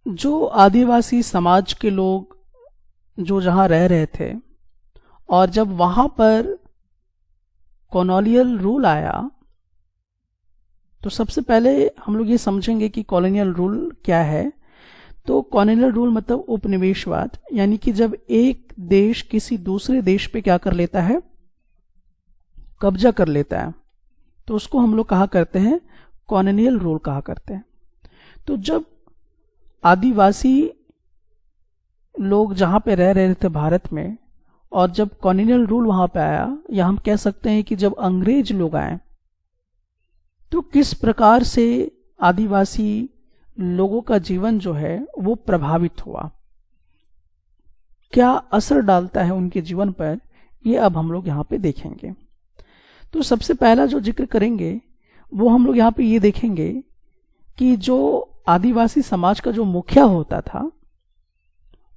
जो आदिवासी समाज के लोग जो जहाँ रह रहे थे, और जब वहाँ पर कॉलोनियल रूल आया, तो सबसे पहले हम लोग ये समझेंगे कि कॉलोनियल रूल क्या है। तो कॉलोनियल रूल मतलब उपनिवेशवाद, यानी कि जब एक देश किसी दूसरे देश पे क्या कर लेता है, कब्जा कर लेता है, तो उसको हम लोग कहा करते हैं कॉलोनियल रूल कहा करते हैं। तो जब आदिवासी लोग जहाँ पे रह रहे थे भारत में, और जब कॉलोनियल रूल वहाँ पे आया, या हम कह सकते हैं कि जब अंग्रेज लोग आए, तो किस प्रकार से आदिवासी लोगों का जीवन जो है वो प्रभावित हुआ, क्या असर डालता है उनके जीवन पर, ये अब हम लोग यहाँ पे देखेंगे। तो सबसे पहला जो जिक्र करेंगे वो हम लोग यहाँ पे ये देखेंगे कि जो आदिवासी समाज का जो मुखिया होता था,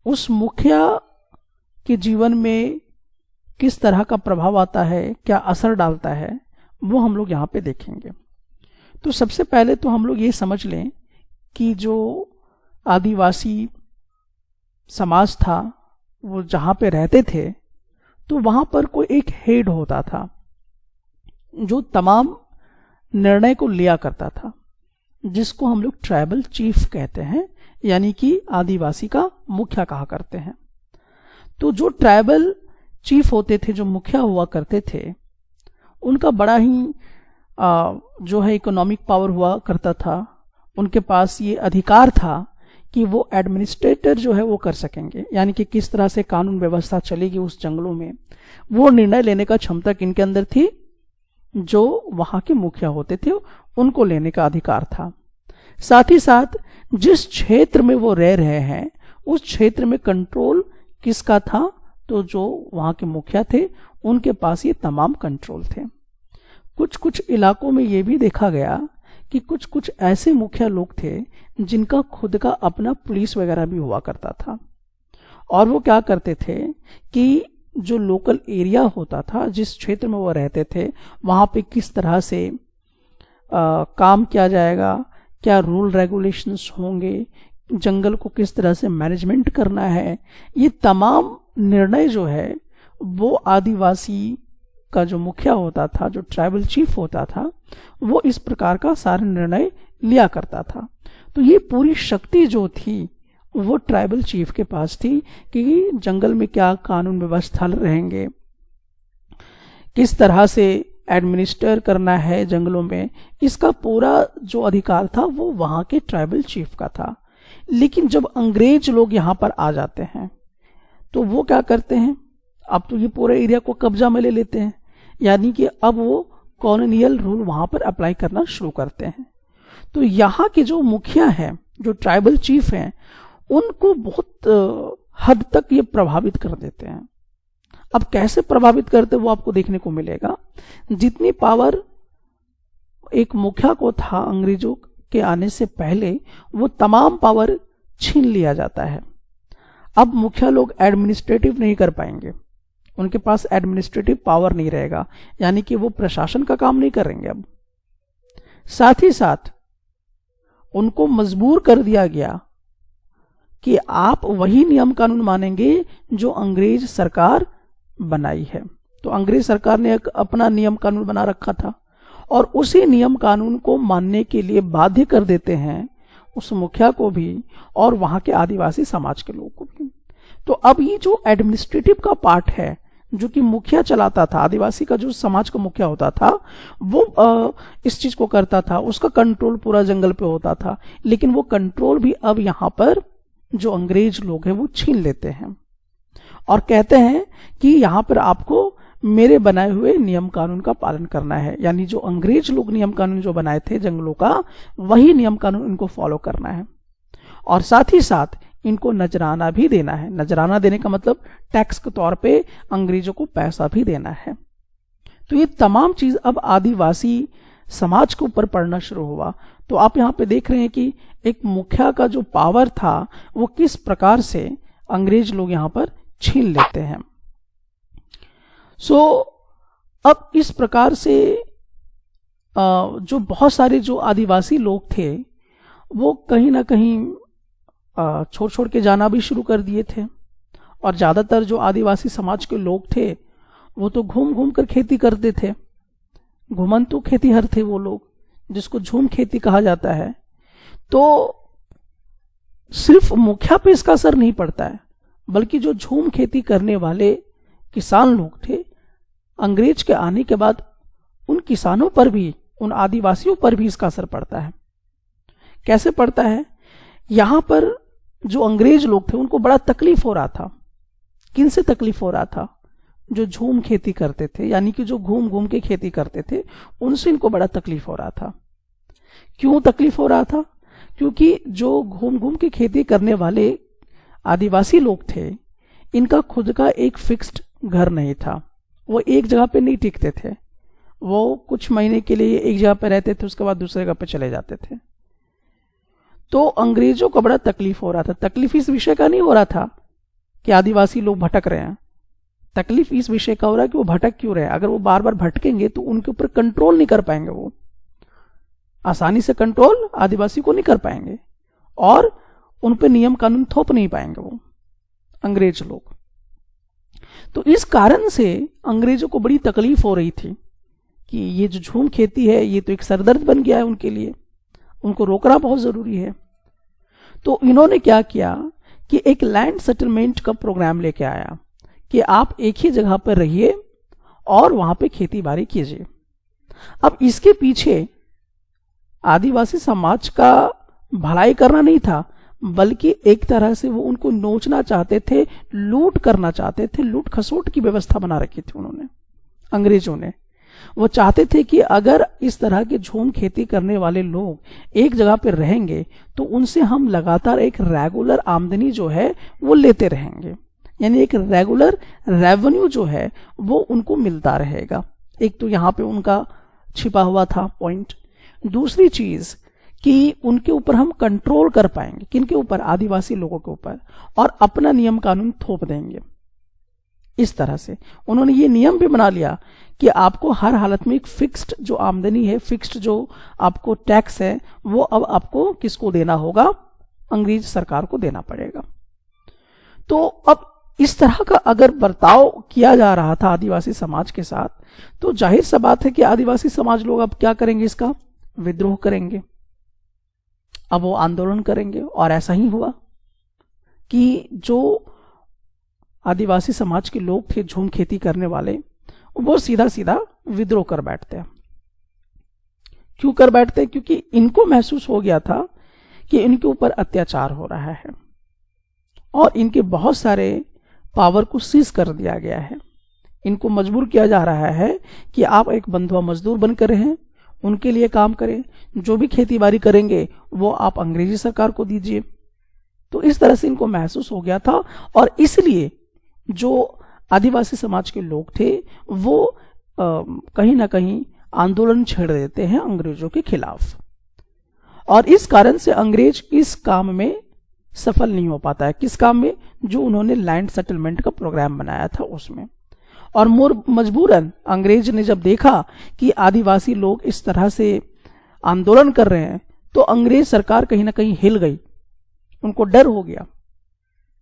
उस मुखिया के जीवन में किस तरह का प्रभाव आता है, क्या असर डालता है, वो हम लोग यहाँ पे देखेंगे। तो सबसे पहले तो हम लोग ये समझ लें कि जो आदिवासी समाज था वो जहाँ पे रहते थे, तो वहाँ पर कोई एक हेड होता था जो तमाम निर्णय को लिया करता था, जिसको हम लोग ट्राइबल चीफ कहते हैं, यानी कि आदिवासी का मुखिया कहा करते हैं। तो जो ट्राइबल चीफ होते थे, जो मुखिया हुआ करते थे, उनका बड़ा ही जो है इकोनॉमिक पावर हुआ करता था। उनके पास ये अधिकार था कि वो एडमिनिस्ट्रेटर जो है वो कर सकेंगे, यानी कि किस तरह से कानून व्यवस्था चलेगी उस जंगलों में, वो निर्णय लेने का क्षमता किनके अंदर थी, जो वहां के मुखिया होते थे उनको लेने का अधिकार था। साथ ही साथ जिस क्षेत्र में वो रह रहे हैं उस क्षेत्र में कंट्रोल किसका था, तो जो वहां के मुखिया थे उनके पास ये तमाम कंट्रोल थे। कुछ कुछ इलाकों में ये भी देखा गया कि कुछ कुछ ऐसे मुखिया लोग थे जिनका खुद का अपना पुलिस वगैरह भी हुआ करता था, और वो क्या करते थे कि जो लोकल एरिया होता था, जिस क्षेत्र में वो रहते थे, वहां पे किस तरह से काम किया जाएगा, क्या रूल रेगुलेशंस होंगे, जंगल को किस तरह से मैनेजमेंट करना है, ये तमाम निर्णय जो है वो आदिवासी का जो मुखिया होता था, जो ट्राइबल चीफ होता था, वो इस प्रकार का सारे निर्णय लिया करता था। तो ये पूरी शक्ति जो थी वो ट्राइबल चीफ के पास थी कि जंगल में क्या कानून व्यवस्था रहेंगे, किस तरह से एडमिनिस्टर करना है जंगलों में, इसका पूरा जो अधिकार था वो वहां के ट्राइबल चीफ का था। लेकिन जब अंग्रेज लोग यहाँ पर आ जाते हैं तो वो क्या करते हैं, अब तो ये पूरे एरिया को कब्जा में ले लेते हैं, यानी कि अब वो कॉलोनियल रूल वहां पर अप्लाई करना शुरू करते हैं। तो यहाँ के जो मुखिया हैं, जो ट्राइबल चीफ हैं, उनको बहुत हद तक ये प्रभावित कर देते हैं। अब कैसे प्रभावित करते वो आपको देखने को मिलेगा। जितनी पावर एक मुखिया को था अंग्रेजों के आने से पहले, वो तमाम पावर छीन लिया जाता है। अब मुखिया लोग एडमिनिस्ट्रेटिव नहीं कर पाएंगे, उनके पास एडमिनिस्ट्रेटिव पावर नहीं रहेगा, यानी कि वो प्रशासन का काम नहीं करेंगे। अब साथ ही साथ उनको मजबूर कर दिया गया कि आप वही नियम कानून मानेंगे जो अंग्रेज सरकार बनाई है। तो अंग्रेज सरकार ने एक अपना नियम कानून बना रखा था, और उसी नियम कानून को मानने के लिए बाध्य कर देते हैं उस मुखिया को भी और वहां के आदिवासी समाज के लोगों को भी। तो अब ये जो एडमिनिस्ट्रेटिव का पार्ट है, जो कि मुखिया चलाता था, आदिवासी का जो समाज का मुखिया होता था, वो इस चीज को करता था, उसका कंट्रोल पूरा जंगल पे होता था। लेकिन वो कंट्रोल भी अब यहाँ पर जो अंग्रेज लोग हैं वो छीन लेते हैं और कहते हैं कि यहाँ पर आपको मेरे बनाए हुए नियम कानून का पालन करना है, यानी जो अंग्रेज लोग नियम कानून जो बनाए थे जंगलों का, वही नियम कानून इनको फॉलो करना है। और साथ ही साथ इनको नजराना भी देना है। नजराना देने का मतलब टैक्स के तौर पे अंग्रेजों को पैसा भी देना है। तो ये तमाम चीज अब आदिवासी समाज के ऊपर पड़ना शुरू हुआ। तो आप यहाँ पे देख रहे हैं कि एक मुखिया का जो पावर था वो किस प्रकार से अंग्रेज लोग यहाँ पर छीन लेते हैं। अब इस प्रकार से जो बहुत सारे जो आदिवासी लोग थे वो कहीं ना कहीं छोड़ छोड़ के जाना भी शुरू कर दिए थे। और ज़्यादातर जो आदिवासी समाज के लोग थे वो तो घूम घूम कर खेती करते थे, घुमंतु खेतीहर थे वो लोग, जिसको झूम खेती कहा जाता है। तो सिर्फ मुखिया पे इसका असर नहीं पड़ता है, बल्कि जो झूम खेती करने वाले किसान लोग थे, अंग्रेज के आने के बाद उन किसानों पर भी, उन आदिवासियों पर भी इसका असर पड़ता है। कैसे पड़ता है? यहां पर जो अंग्रेज लोग थे उनको बड़ा तकलीफ हो रहा था। किन से तकलीफ हो रहा था? जो झूम खेती करते थे, यानी कि जो घूम घूम के खेती करते थे, उनसे इनको बड़ा तकलीफ हो रहा था। क्यों तकलीफ हो रहा था? क्योंकि जो घूम घूम के खेती करने वाले आदिवासी लोग थे, इनका खुद का एक फिक्स्ड घर नहीं था। वो एक जगह पे नहीं टिकते थे, वो कुछ महीने के लिए एक जगह पे रहते थे, उसके बाद दूसरे जगह पे चले जाते थे। तो अंग्रेजों को बड़ा तकलीफ हो रहा था। तकलीफ इस विषय का नहीं हो रहा था कि आदिवासी लोग भटक रहे हैं, तकलीफ इस विषय का हो रहा है कि वो भटक क्यों रहे। अगर वो बार बार भटकेंगे तो उनके ऊपर कंट्रोल नहीं कर पाएंगे, वो आसानी से कंट्रोल आदिवासी को नहीं कर पाएंगे और उन पे नियम कानून थोप नहीं पाएंगे वो अंग्रेज लोग। तो इस कारण से अंग्रेजों को बड़ी तकलीफ हो रही थी कि ये जो झूम खेती है ये तो एक सरदर्द बन गया है उनके लिए, उनको रोकना बहुत जरूरी है। तो इन्होंने क्या किया कि एक लैंड सेटलमेंट का प्रोग्राम लेके आया कि आप एक ही जगह पर रहिए और वहां पे खेती बाड़ी कीजिए। अब इसके पीछे आदिवासी समाज का भलाई करना नहीं था, बल्कि एक तरह से वो उनको नोचना चाहते थे, लूट करना चाहते थे। लूट खसोट की व्यवस्था बना रखी थी उन्होंने, अंग्रेजों ने। वो चाहते थे कि अगर इस तरह के झूम खेती करने वाले लोग एक जगह पर रहेंगे तो उनसे हम लगातार एक रेगुलर आमदनी जो है वो लेते रहेंगे, यानी एक रेगुलर रेवेन्यू जो है वो उनको मिलता रहेगा। एक तो यहां पे उनका छिपा हुआ था पॉइंट। दूसरी चीज कि उनके ऊपर हम कंट्रोल कर पाएंगे, किनके ऊपर? आदिवासी लोगों के ऊपर, और अपना नियम कानून थोप देंगे। इस तरह से उन्होंने ये नियम भी बना लिया कि आपको हर हालत में एक फिक्स्ड जो आमदनी है, फिक्स्ड जो आपको टैक्स है, वो अब आपको किसको देना होगा? अंग्रेज सरकार को देना पड़ेगा। तो अब इस तरह का अगर बर्ताव किया जा रहा था आदिवासी समाज के साथ, तो जाहिर सा बात है कि आदिवासी समाज लोग अब क्या करेंगे? इसका विद्रोह करेंगे, अब वो आंदोलन करेंगे। और ऐसा ही हुआ कि जो आदिवासी समाज के लोग थे झूम खेती करने वाले, वो सीधा सीधा विद्रोह कर बैठते हैं। क्यों कर बैठते? क्योंकि इनको महसूस हो गया था कि इनके ऊपर अत्याचार हो रहा है और इनके बहुत सारे पावर को सीज कर दिया गया है। इनको मजबूर किया जा रहा है कि आप एक बंधुआ मजदूर बनकर रहें, उनके लिए काम करें, जो भी खेती बाड़ी करेंगे वो आप अंग्रेजी सरकार को दीजिए। तो इस तरह से इनको महसूस हो गया था और इसलिए जो आदिवासी समाज के लोग थे वो कहीं ना कहीं आंदोलन छेड़ देते हैं अंग्रेजों के खिलाफ। और इस कारण से अंग्रेज इस काम में सफल नहीं हो पाता है। किस काम में? जो उन्होंने लैंड सेटलमेंट का प्रोग्राम बनाया था उसमें। और मजबूरन अंग्रेज ने जब देखा कि आदिवासी लोग इस तरह से आंदोलन कर रहे हैं, तो अंग्रेज सरकार कहीं ना कहीं हिल गई, उनको डर हो गया।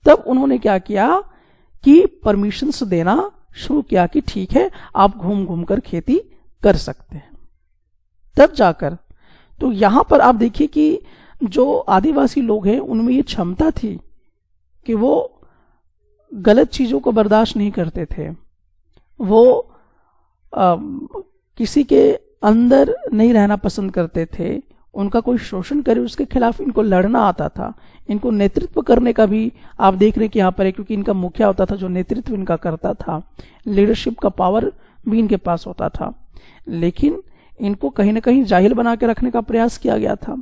तब उन्होंने क्या किया कि परमिशंस देना शुरू किया कि ठीक है, आप घूम घूम कर खेती कर सकते हैं। तब जाकर तो यहां पर आप देखिए कि जो आदिवासी लोग हैं उनमें ये क्षमता थी कि वो गलत चीजों को बर्दाश्त नहीं करते थे, वो किसी के अंदर नहीं रहना पसंद करते थे। उनका कोई शोषण करे उसके खिलाफ इनको लड़ना आता था। इनको नेतृत्व करने का भी आप देख रहे हैं कि यहाँ पर है, क्योंकि इनका मुखिया होता था जो नेतृत्व इनका करता था, लीडरशिप का पावर भी इनके पास होता था। लेकिन इनको कहीं ना कहीं जाहिल बना के रखने का प्रयास किया गया था।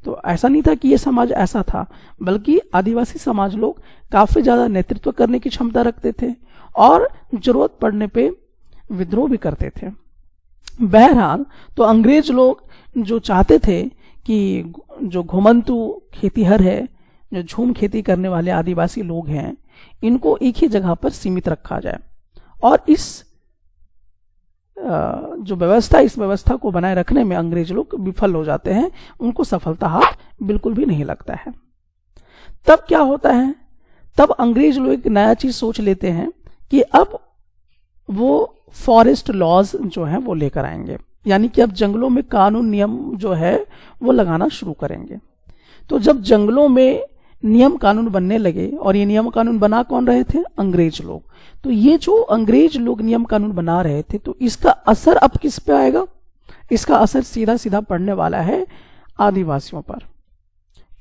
तो ऐसा नहीं था कि ये समाज ऐसा था, बल्कि आदिवासी समाज लोग काफी ज्यादा नेतृत्व करने की क्षमता रखते थे और जरूरत पड़ने पे विद्रोह भी करते थे। बहरहाल तो अंग्रेज लोग जो चाहते थे कि जो घुमंतु खेतीहर है, जो झूम खेती करने वाले आदिवासी लोग हैं, इनको एक ही जगह पर सीमित रखा जाए। और इस जो व्यवस्था, इस व्यवस्था को बनाए रखने में अंग्रेज लोग विफल हो जाते हैं, उनको सफलता हाथ बिल्कुल भी नहीं लगता है। तब क्या होता है, तब अंग्रेज लोग एक नया चीज सोच लेते हैं कि अब वो फॉरेस्ट लॉज जो है वो लेकर आएंगे, यानी कि अब जंगलों में कानून नियम जो है वो लगाना शुरू करेंगे। तो जब जंगलों में नियम कानून बनने लगे, और ये नियम कानून बना कौन रहे थे, अंग्रेज लोग। तो ये जो अंग्रेज लोग नियम कानून बना रहे थे, तो इसका असर अब किस पे आएगा, इसका असर सीधा सीधा पड़ने वाला है आदिवासियों पर।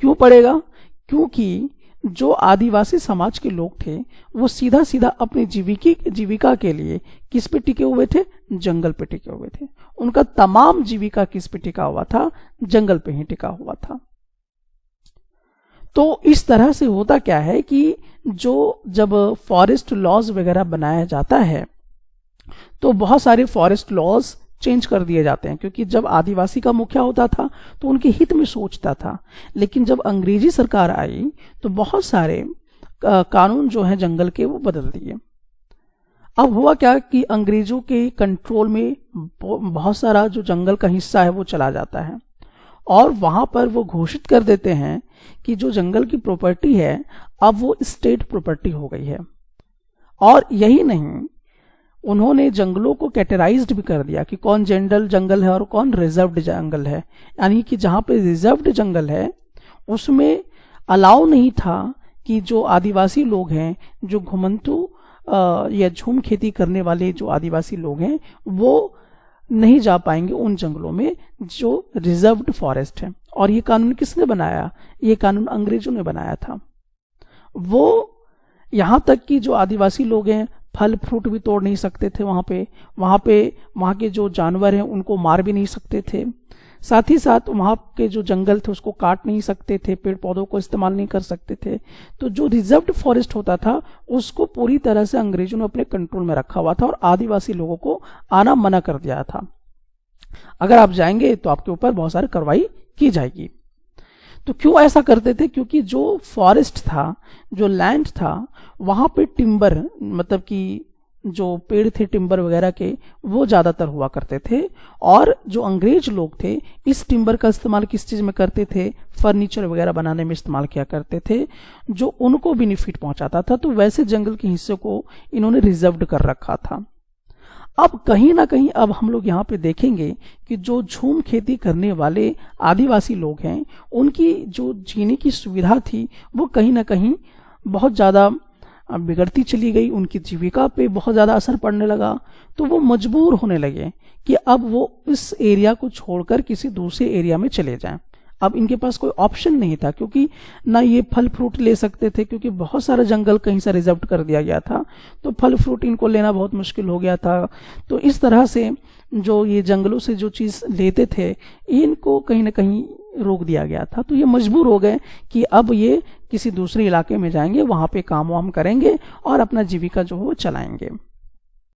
क्यों पड़ेगा, क्योंकि जो आदिवासी समाज के लोग थे वो सीधा सीधा अपनी जीविका के लिए किस पे टिके हुए थे, जंगल पे टिके हुए थे। उनका तमाम जीविका किस पे टिका हुआ था, जंगल पे ही टिका हुआ था। तो इस तरह से होता क्या है कि जो जब फॉरेस्ट लॉज वगैरह बनाया जाता है तो बहुत सारे फॉरेस्ट लॉज चेंज कर दिए जाते हैं, क्योंकि जब आदिवासी का मुखिया होता था तो उनके हित में सोचता था। लेकिन जब अंग्रेजी सरकार आई तो बहुत सारे कानून जो हैं जंगल के वो बदल दिए। अब हुआ क्या कि अंग्रेजों के कंट्रोल में बहुत सारा जो जंगल का हिस्सा है वो चला जाता है, और वहां पर वो घोषित कर देते हैं कि जो जंगल की प्रॉपर्टी है अब वो स्टेट प्रॉपर्टी हो गई है। और यही नहीं, उन्होंने जंगलों को कैटेगराइज्ड भी कर दिया कि कौन जनरल जंगल है और कौन रिजर्व्ड जंगल है। यानी कि जहां पे रिजर्व्ड जंगल है उसमें अलाउ नहीं था कि जो आदिवासी लोग हैं, जो घुमंतु या झूम खेती करने वाले जो आदिवासी लोग हैं, वो नहीं जा पाएंगे उन जंगलों में जो रिजर्व्ड फॉरेस्ट है। और ये कानून किसने बनाया, ये कानून अंग्रेजों ने बनाया था। वो यहां तक कि जो आदिवासी लोग हैं फल फ्रूट भी तोड़ नहीं सकते थे, वहां के जो जानवर हैं उनको मार भी नहीं सकते थे। साथ ही साथ वहां के जो जंगल थे उसको काट नहीं सकते थे, पेड़ पौधों को इस्तेमाल नहीं कर सकते थे। तो जो रिजर्व्ड फॉरेस्ट होता था उसको पूरी तरह से अंग्रेजों ने अपने कंट्रोल में रखा हुआ था और आदिवासी लोगों को आना मना कर दिया था। अगर आप जाएंगे तो आपके ऊपर बहुत सारी कार्रवाई की जाएगी। तो क्यों ऐसा करते थे, क्योंकि जो फॉरेस्ट था, जो लैंड था, वहां पे टिम्बर मतलब कि जो पेड़ थे टिम्बर वगैरह के वो ज्यादातर हुआ करते थे। और जो अंग्रेज लोग थे इस टिम्बर का इस्तेमाल किस चीज में करते थे, फर्नीचर वगैरह बनाने में इस्तेमाल किया करते थे, जो उनको बेनिफिट पहुंचाता था। तो वैसे जंगल के हिस्से को इन्होंने रिजर्व्ड कर रखा था। अब कहीं ना कहीं अब हम लोग यहाँ पे देखेंगे कि जो झूम खेती करने वाले आदिवासी लोग हैं उनकी जो जीने की सुविधा थी वो कहीं ना कहीं बहुत ज्यादा बिगड़ती चली गई, उनकी जीविका पे बहुत ज्यादा असर पड़ने लगा। तो वो मजबूर होने लगे कि अब वो इस एरिया को छोड़कर किसी दूसरे एरिया में चले जाएं। अब इनके पास कोई ऑप्शन नहीं था, क्योंकि ना ये फल फ्रूट ले सकते थे, क्योंकि बहुत सारा जंगल कहीं से रिजर्व कर दिया गया था। तो फल फ्रूट इनको लेना बहुत मुश्किल हो गया था। तो इस तरह से जो ये जंगलों से जो चीज लेते थे इनको कहीं ना कहीं रोक दिया गया था। तो ये मजबूर हो गए कि अब ये किसी दूसरे इलाके में जाएंगे, वहां पे काम वाम करेंगे और अपना जीविका जो है वो चलाएंगे।